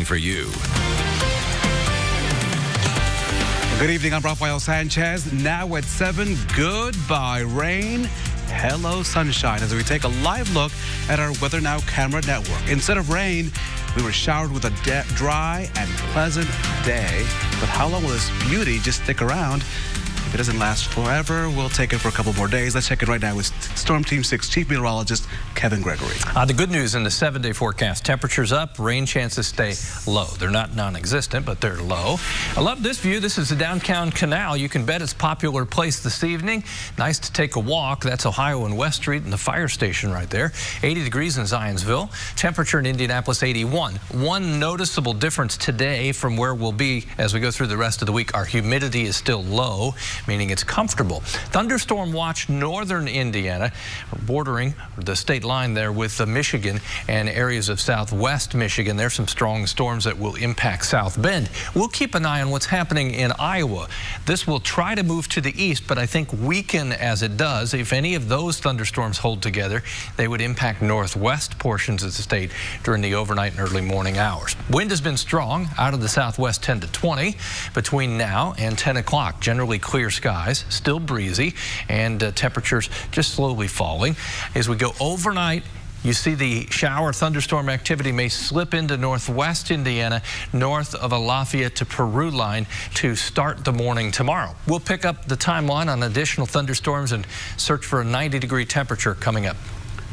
for you. Good evening, I'm Rafael Sanchez. Now at 7, goodbye rain, hello sunshine, as we take a live look at our Weather Now camera network. Instead of rain, we were showered with a dry and pleasant day. But how long will this beauty just stick around? If it doesn't last forever, we'll take it for a couple more days. Let's check it right now with Storm Team 6 Chief Meteorologist Kevin Gregory. The good news in the 7-day forecast, temperatures up, rain chances stay low. They're not non-existent, but they're low. I love this view. This is the downtown canal. You can bet it's a popular place this evening. Nice to take a walk. That's Ohio and West Street and the fire station right there. 80 degrees in Zionsville. Temperature in Indianapolis, 81. One noticeable difference today from where we'll be as we go through the rest of the week. Our humidity is still low, meaning it's comfortable. Thunderstorm watch northern Indiana, bordering the state line there with Michigan and areas of southwest Michigan. There's some strong storms that will impact South Bend. We'll keep an eye on what's happening in Iowa. This will try to move to the east, but I think weaken as it does. If any of those thunderstorms hold together, they would impact northwest portions of the state during the overnight and early morning hours. Wind has been strong out of the southwest 10 to 20 between now and 10 o'clock. Generally clear skies, still breezy, and temperatures just slowly falling. As we go overnight, you see the shower thunderstorm activity may slip into northwest Indiana, north of a Lafayette to Peru line to start the morning tomorrow. We'll pick up the timeline on additional thunderstorms and search for a 90-degree temperature coming up.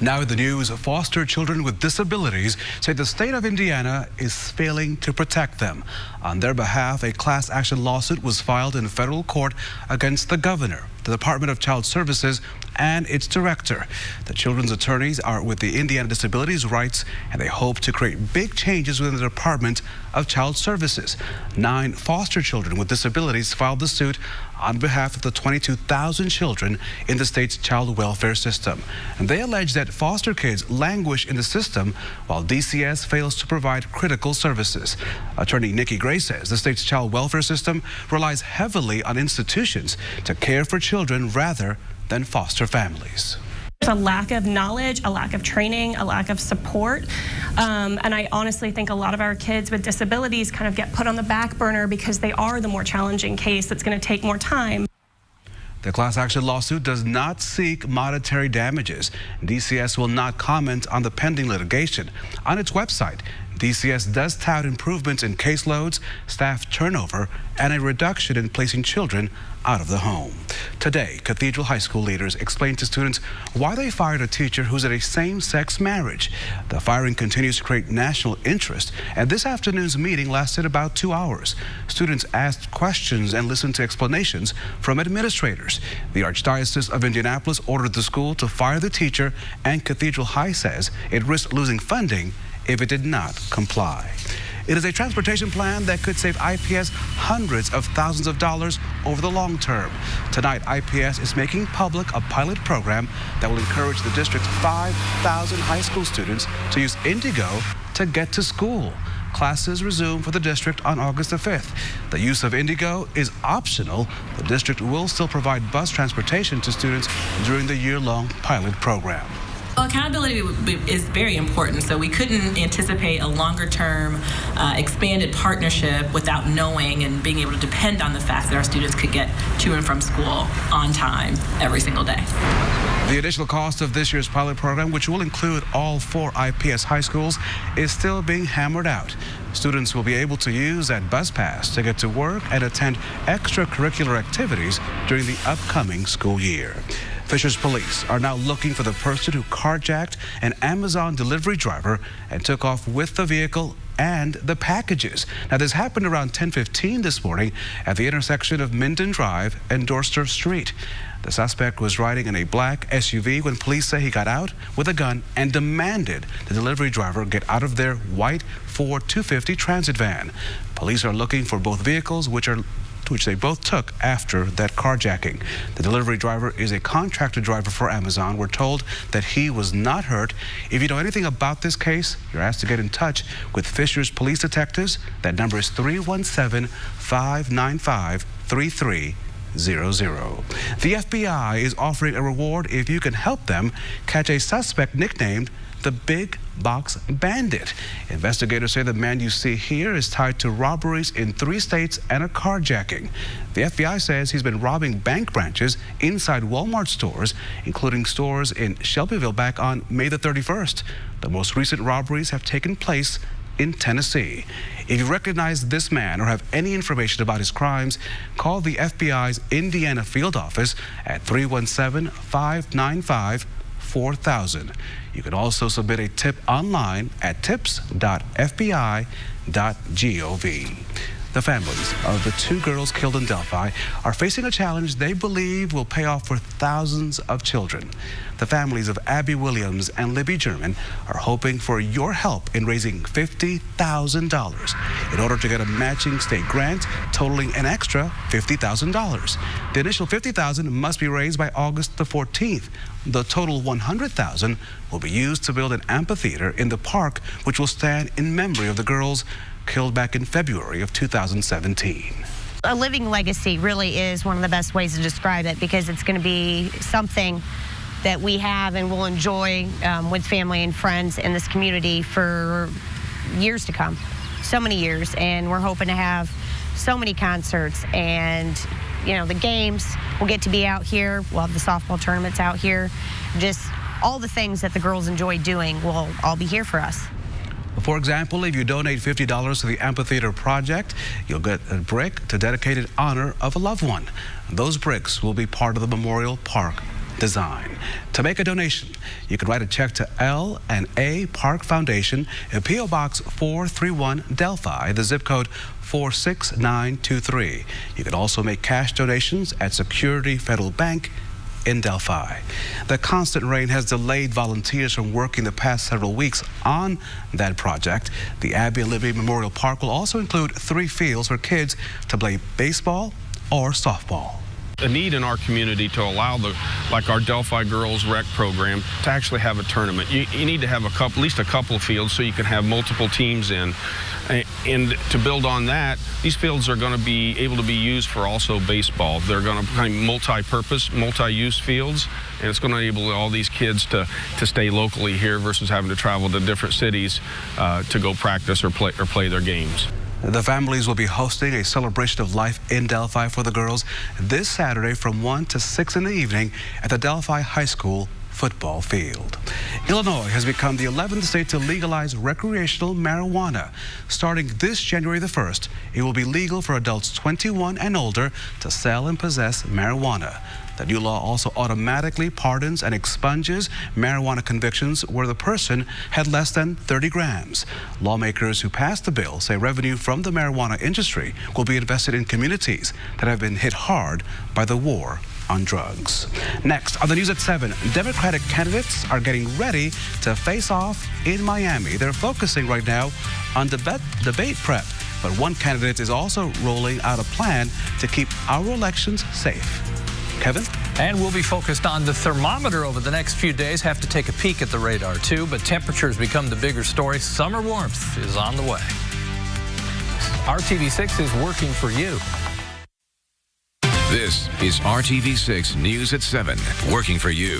Now in the news, foster children with disabilities say the state of Indiana is failing to protect them. On their behalf, a class action lawsuit was filed in federal court against the governor, the Department of Child Services, and its director. The children's attorneys are with the Indiana Disabilities Rights, and they hope to create big changes within the Department of Child Services. 9 foster children with disabilities filed the suit on behalf of the 22,000 children in the state's child welfare system. And they allege that foster kids languish in the system while DCS fails to provide critical services. Attorney Nikki Gray says the state's child welfare system relies heavily on institutions to care for children rather than foster families. There's a lack of knowledge, a lack of training, a lack of support. And I honestly think a lot of our kids with disabilities kind of get put on the back burner because they are the more challenging case that's going to take more time. The class action lawsuit does not seek monetary damages. DCS will not comment on the pending litigation. On its website, DCS does tout improvements in caseloads, staff turnover, and a reduction in placing children out of the home. Today, Cathedral High School leaders explained to students why they fired a teacher who's in a same-sex marriage. The firing continues to create national interest, and this afternoon's meeting lasted about 2 hours. Students asked questions and listened to explanations from administrators. The Archdiocese of Indianapolis ordered the school to fire the teacher, and Cathedral High says it risked losing funding if it did not comply. It is a transportation plan that could save IPS hundreds of thousands of dollars over the long term. Tonight, IPS is making public a pilot program that will encourage the district's 5,000 high school students to use Indigo to get to school. Classes resume for the district on August the 5th. The use of Indigo is optional. The district will still provide bus transportation to students during the year-long pilot program. Well, accountability is very important, so we couldn't anticipate a longer-term expanded partnership without knowing and being able to depend on the fact that our students could get to and from school on time every single day. The additional cost of this year's pilot program, which will include all 4 IPS high schools, is still being hammered out. Students will be able to use that bus pass to get to work and attend extracurricular activities during the upcoming school year. Fishers police are now looking for the person who carjacked an Amazon delivery driver and took off with the vehicle and the packages. Now, this happened around 10:15 this morning at the intersection of Minden Drive and Dorster Street. The suspect was riding in a black SUV when police say he got out with a gun and demanded the delivery driver get out of their white Ford 250 Transit van. Police are looking for both vehicles, which they both took after that carjacking. The delivery driver is a contractor driver for Amazon. We're told that he was not hurt. If you know anything about this case, you're asked to get in touch with Fishers police detectives. That number is 317-595-3300. The FBI is offering a reward if you can help them catch a suspect nicknamed the Big box bandit. Investigators say the man you see here is tied to robberies in 3 states and a carjacking. The FBI says he's been robbing bank branches inside Walmart stores, including stores in Shelbyville back on May the 31st. The most recent robberies have taken place in Tennessee. If you recognize this man or have any information about his crimes, call the FBI's Indiana field office at 317-595-4000. You can also submit a tip online at tips.fbi.gov. The families of the 2 girls killed in Delphi are facing a challenge they believe will pay off for thousands of children. The families of Abby Williams and Libby German are hoping for your help in raising $50,000 in order to get a matching state grant totaling an extra $50,000. The initial $50,000 must be raised by August the 14th. The total $100,000 will be used to build an amphitheater in the park, which will stand in memory of the girls killed back in February of 2017. A living legacy really is one of the best ways to describe it, because it's going to be something that we have and will enjoy with family and friends in this community for years to come. So many years, and we're hoping to have so many concerts, and you know, the games will get to be out here. We'll have the softball tournaments out here. Just all the things that the girls enjoy doing will all be here for us. For example, if you donate $50 to the amphitheater project, you'll get a brick to dedicate in honor of a loved one. Those bricks will be part of the Memorial Park design. To make a donation, you can write a check to L&A Park Foundation in P.O. Box 431 Delphi, the zip code 46923. You can also make cash donations at Security Federal Bank in Delphi. The constant rain has delayed volunteers from working the past several weeks on that project. The Abby and Libby Memorial Park will also include 3 fields for kids to play baseball or softball. A need in our community to allow like our Delphi Girls Rec program to actually have a tournament. You need to have at least a couple of fields so you can have multiple teams in. And to build on that, these fields are going to be able to be used for also baseball. They're going to be multi-purpose, multi-use fields, and it's going to enable all these kids to stay locally here versus having to travel to different cities to go practice or play their games. The families will be hosting a celebration of life in Delphi for the girls this Saturday from 1 to 6 in the evening at the Delphi High School football field. Illinois has become the 11th state to legalize recreational marijuana. Starting this January the 1st, it will be legal for adults 21 and older to sell and possess marijuana. The new law also automatically pardons and expunges marijuana convictions where the person had less than 30 grams. Lawmakers who passed the bill say revenue from the marijuana industry will be invested in communities that have been hit hard by the war on drugs. Next, on the news at 7, Democratic candidates are getting ready to face off in Miami. They're focusing right now on debate prep, but one candidate is also rolling out a plan to keep our elections safe. Kevin? And we'll be focused on the thermometer over the next few days. Have to take a peek at the radar, too, but temperatures become the bigger story. Summer warmth is on the way. RTV6 is working for you. This is RTV6 News at 7, working for you.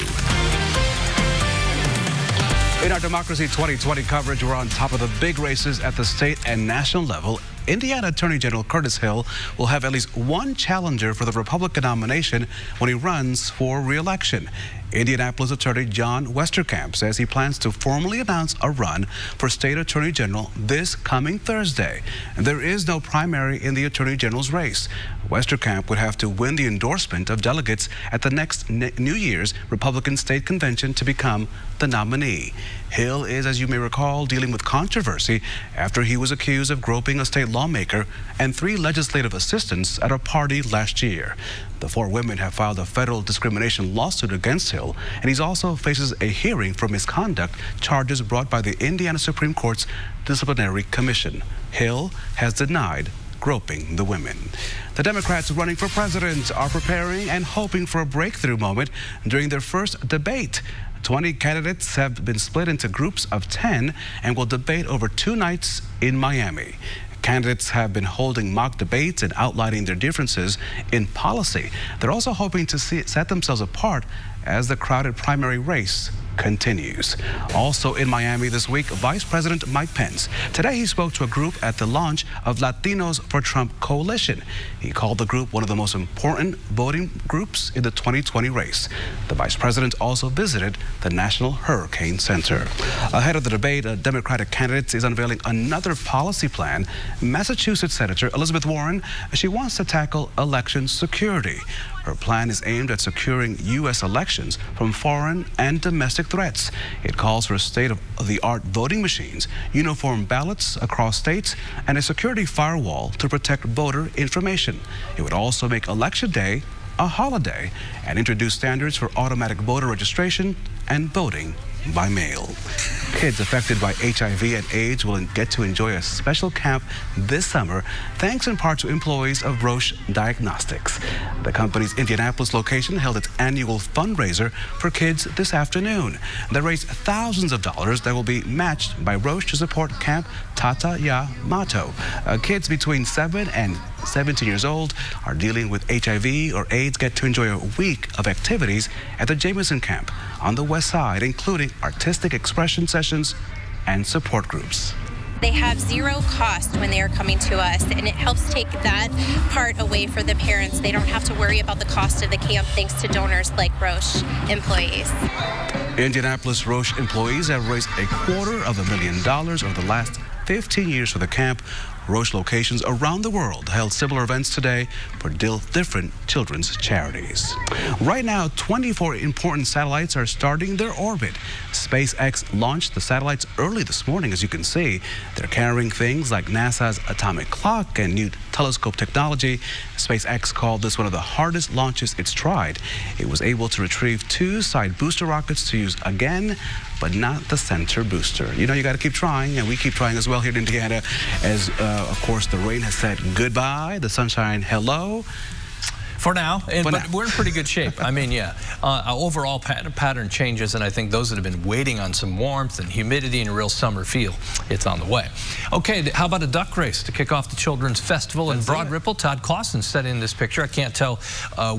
In our Democracy 2020 coverage, we're on top of the big races at the state and national level. Indiana Attorney General Curtis Hill will have at least one challenger for the Republican nomination when he runs for re-election. Indianapolis Attorney John Westerkamp says he plans to formally announce a run for State Attorney General this coming Thursday. And there is no primary in the Attorney General's race. Westerkamp would have to win the endorsement of delegates at the next New Year's Republican State Convention to become the nominee. Hill is, as you may recall, dealing with controversy after he was accused of groping a state lawmaker and 3 legislative assistants at a party last year. The 4 women have filed a federal discrimination lawsuit against Hill, and he also faces a hearing for misconduct charges brought by the Indiana Supreme Court's Disciplinary Commission. Hill has denied groping the women. The Democrats running for president are preparing and hoping for a breakthrough moment during their first debate. 20 candidates have been split into groups of 10 and will debate over 2 nights in Miami. Candidates have been holding mock debates and outlining their differences in policy. They're also hoping to set themselves apart as the crowded primary race continues. Also in Miami this week, Vice President Mike Pence. Today he spoke to a group at the launch of Latinos for Trump Coalition. He called the group one of the most important voting groups in the 2020 race. The Vice President also visited the National Hurricane Center. Ahead of the debate, a Democratic candidate is unveiling another policy plan. Massachusetts Senator Elizabeth Warren, she wants to tackle election security. Her plan is aimed at securing U.S. elections from foreign and domestic threats. It calls for state-of-the-art voting machines, uniform ballots across states, and a security firewall to protect voter information. It would also make Election Day a holiday and introduce standards for automatic voter registration and voting by mail. Kids affected by HIV and AIDS will get to enjoy a special camp this summer, thanks in part to employees of Roche Diagnostics. The company's Indianapolis location held its annual fundraiser for kids this afternoon. They raised thousands of dollars that will be matched by Roche to support Camp Tata Ya Mato. Kids between 7 and 17 years old are dealing with HIV or AIDS get to enjoy a week of activities at the Jameson Camp on the west side, including artistic expression sessions and support groups. They have zero cost when they are coming to us, and it helps take that part away for the parents. They don't have to worry about the cost of the camp thanks to donors like Roche employees. Indianapolis Roche employees have raised $250,000 over the last 15 years for the camp. Roche locations around the world held similar events today for different children's charities. Right now, 24 important satellites are starting their orbit. SpaceX launched the satellites early this morning, as you can see. They're carrying things like NASA's atomic clock and new telescope technology. SpaceX called this one of the hardest launches it's tried. It was able to retrieve 2 side booster rockets to use again, but not the center booster. You know, you got to keep trying, and we keep trying as well here in Indiana, as of course the rain has said goodbye, the sunshine hello. For now, but we're in pretty good shape. I mean, yeah, overall pattern changes, and I think those that have been waiting on some warmth and humidity and a real summer feel, it's on the way. Okay, how about a duck race to kick off the Children's Festival in Broad Ripple? Todd Clausen set in this picture. I can't tell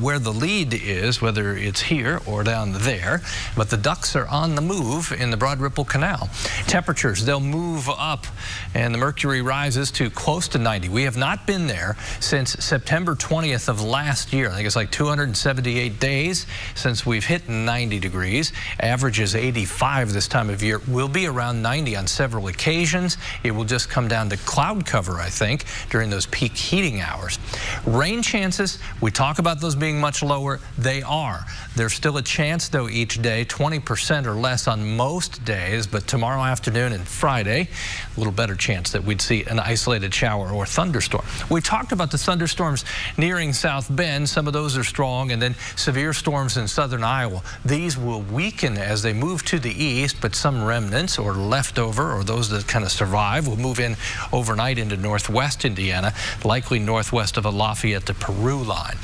where the lead is, whether it's here or down there, but the ducks are on the move in the Broad Ripple Canal. Temperatures, they'll move up, and the mercury rises to close to 90. We have not been there since September 20th of last year. I think it's like 278 days since we've hit 90 degrees. Average is 85 this time of year. We'll be around 90 on several occasions. It will just come down to cloud cover, I think, during those peak heating hours. Rain chances, we talk about those being much lower. They are. There's still a chance, though, each day, 20% or less on most days, but tomorrow afternoon and Friday, a little better chance that we'd see an isolated shower or thunderstorm. We talked about the thunderstorms nearing South Bend. Some of those are strong, and then severe storms in southern Iowa. These will weaken as they move to the east, but some remnants or leftover, or those that kind of survive, will move in overnight into northwest Indiana, likely northwest of Lafayette to Peru line.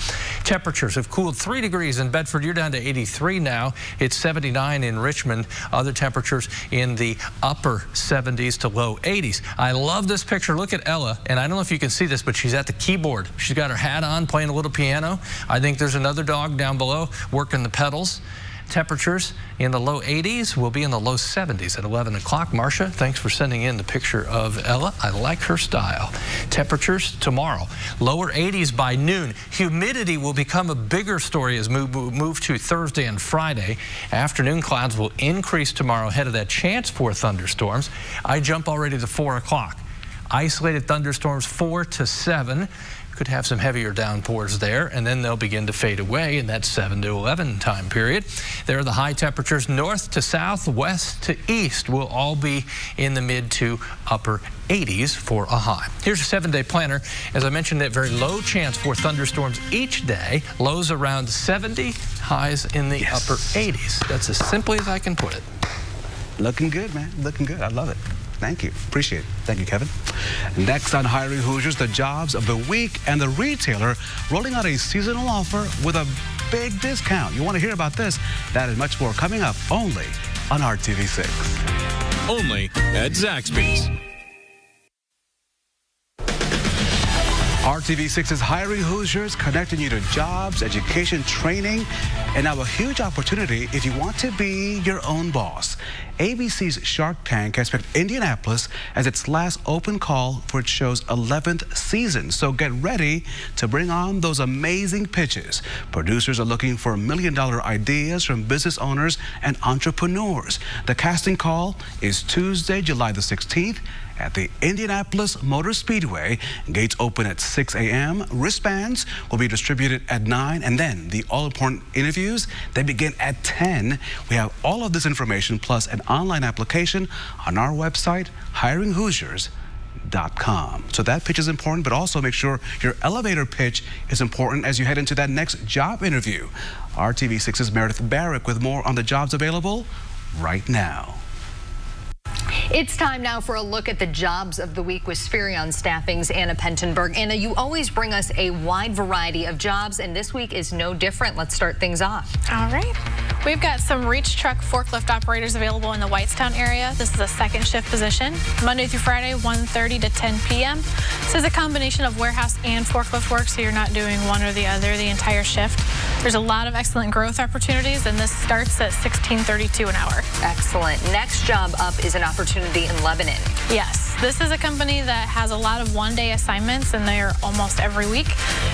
Temperatures have cooled 3 degrees in Bedford. You're down to 83 now. It's 79 in Richmond. Other temperatures in the upper 70s to low 80s. I love this picture. Look at Ella, and I don't know if you can see this, but she's at the keyboard. She's got her hat on, playing a little piano. I think there's another dog down below working the pedals. Temperatures in the low 80s. Will be in the low 70s at 11 o'clock. Marcia, thanks for sending in the picture of Ella. I like her style. Temperatures tomorrow, lower 80s by noon. Humidity will become a bigger story as we move to Thursday and Friday. Afternoon clouds will increase tomorrow ahead of that chance for thunderstorms. I jump already to 4 o'clock. Isolated thunderstorms 4 to 7. Could have some heavier downpours there, and then they'll begin to fade away in that 7 to 11 time period. There are the high temperatures north to south, west to east will all be in the mid to upper 80s for a high. Here's a 7-day planner. As I mentioned, that very low chance for thunderstorms each day. Lows around 70, highs in the upper 80s. That's as simply as I can put it. Looking good, man. Looking good. I love it. Thank you. Appreciate it. Thank you, Kevin. Next on Hiring Hoosiers, the jobs of the week and the retailer rolling out a seasonal offer with a big discount. You want to hear about this? That and much more coming up only on RTV6. Only at Zaxby's. RTV6 is hiring Hoosiers, connecting you to jobs, education, training, and now a huge opportunity if you want to be your own boss. ABC's Shark Tank has picked Indianapolis as its last open call for its show's 11th season. So get ready to bring on those amazing pitches. Producers are looking for $1 million ideas from business owners and entrepreneurs. The casting call is Tuesday, July the 16th. At the Indianapolis Motor Speedway. Gates open at 6 a.m. Wristbands will be distributed at 9, and then the all-important interviews, they begin at 10. We have all of this information plus an online application on our website, hiringhoosiers.com. So that pitch is important, but also make sure your elevator pitch is important as you head into that next job interview. RTV6's Meredith Barrick with more on the jobs available right now. It's time now for a look at the jobs of the week with Spherion Staffing's Anna Pentenberg. Anna, you always bring us a wide variety of jobs, and this week is no different. Let's start things off. All right. We've got some reach truck forklift operators available in the Whitestown area. This is a second shift position, Monday through Friday, 1:30 to 10 p.m. This is a combination of warehouse and forklift work, so you're not doing one or the other the entire shift. There's a lot of excellent growth opportunities, and this starts at $16.32 an hour. Excellent. Next job up is an opportunity in Lebanon. Yes, this is a company that has a lot of one-day assignments, and they're almost every week.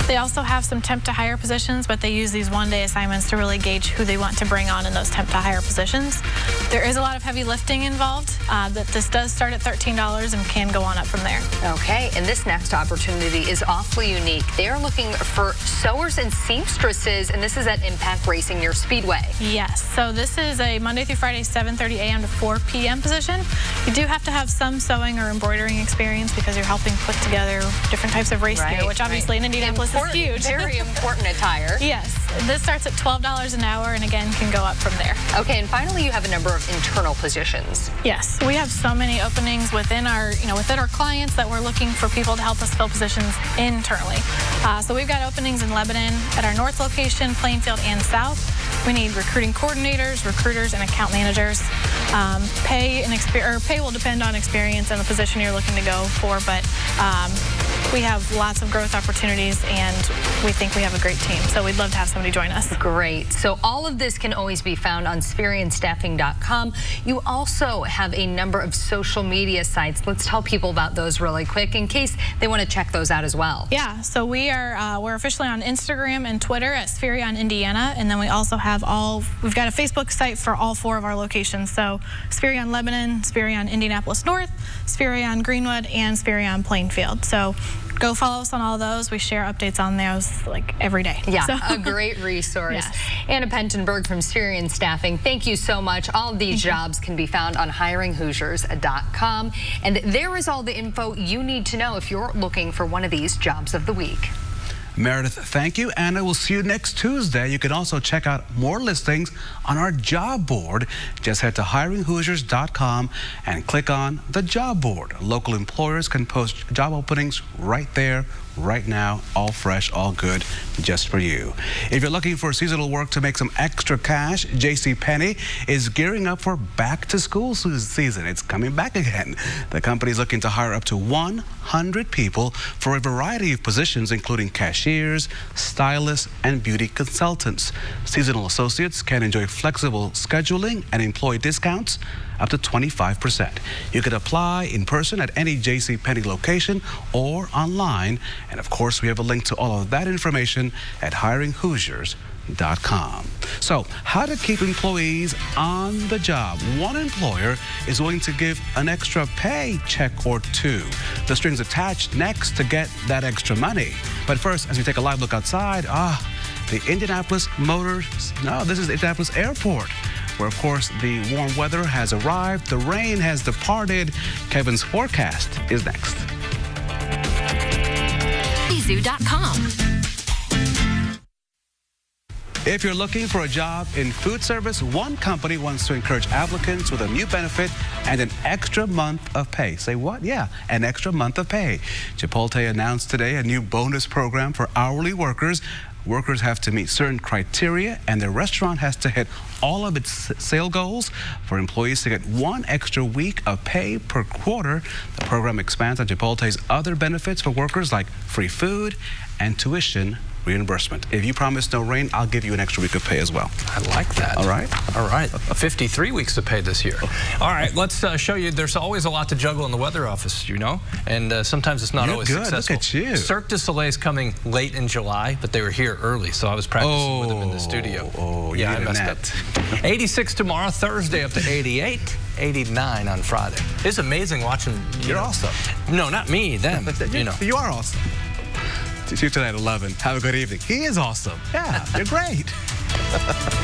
They also have some temp to hire positions, but they use these one-day assignments to really gauge who they want to bring on in those temp to hire positions. There is a lot of heavy lifting involved. That this does start at $13 and can go on up from there. Okay, and this next opportunity is awfully unique. They're looking for sewers and seamstresses, and this is at Impact Racing near Speedway. Yes, so this is a Monday through Friday, 7:30 a.m. to 4 p.m. position. You do have to have some sewing or embroidering experience because you're helping put together different types of race gear, which obviously in Indianapolis is huge. Very important attire. Yes, this starts at $12 an hour and again can go up from there. Okay, and finally you have a number of internal positions. Yes, we have so many openings within our, within our clients that we're looking for people to help us fill positions internally. So we've got openings in Lebanon at our north location, Plainfield, and south. We need recruiting coordinators, recruiters, and account managers. Pay will depend on experience and the position you're looking to go for, but we have lots of growth opportunities, and we think we have a great team. So we'd love to have somebody join us. Great. So all of this can always be found on SpherionStaffing.com. You also have a number of social media sites. Let's tell people about those really quick in case they want to check those out as well. Yeah. So we're officially on Instagram and Twitter at Spherion Indiana, and then we also have we've got a Facebook site for all 4 of our locations. So Spherion Lebanon, Spherion Indianapolis North, Spherion Greenwood, and Spherion Plainfield. So go follow us on all those. We share updates on those like every day. Yeah, so. A great resource. Yes. Anna Pentenberg from Spherion Staffing, thank you so much. All of these jobs can be found on hiringhoosiers.com. And there is all the info you need to know if you're looking for one of these jobs of the week. Meredith, thank you. Anna, we'll see you next Tuesday. You can also check out more listings on our job board. Just head to hiringhoosiers.com and click on the job board. Local employers can post job openings right there, right now, all fresh, all good, just for you. If you're looking for seasonal work to make some extra cash, JCPenney is gearing up for back-to-school season. It's coming back again. The company is looking to hire up to 100 people for a variety of positions, including cashiers, stylists, and beauty consultants. Seasonal associates can enjoy flexible scheduling and employee discounts up to 25%. You can apply in person at any JCPenney location or online. And of course, we have a link to all of that information at hiringhoosiers.com. So, how to keep employees on the job. One employer is willing to give an extra pay check or 2. The strings attached next to get that extra money. But first, as we take a live look outside, the Indianapolis this is Indianapolis Airport, where, of course, the warm weather has arrived. The rain has departed. Kevin's forecast is next. Zoo.com. If you're looking for a job in food service, one company wants to encourage applicants with a new benefit and an extra month of pay. Say what? Yeah, an extra month of pay. Chipotle announced today a new bonus program for hourly workers Workers have to meet certain criteria, and their restaurant has to hit all of its sale goals for employees to get 1 extra week of pay per quarter. The program expands on Chipotle's other benefits for workers like free food and tuition reimbursement. If you promise no rain, I'll give you an extra week of pay as well. I like that. All right? All right. 53 weeks of pay this year. All right, let's show you. There's always a lot to juggle in the weather office, you know, and sometimes it's not always successful. Look at you. Cirque du Soleil's coming late in July, but they were here early, so I was practicing with them in the studio. Yeah, I messed up. 86 tomorrow, Thursday up to 88. 89 on Friday. It's amazing watching. You're awesome. No, not me, them. You know. You are awesome. See you tonight at 11. Have a good evening. He is awesome. Yeah, you're great.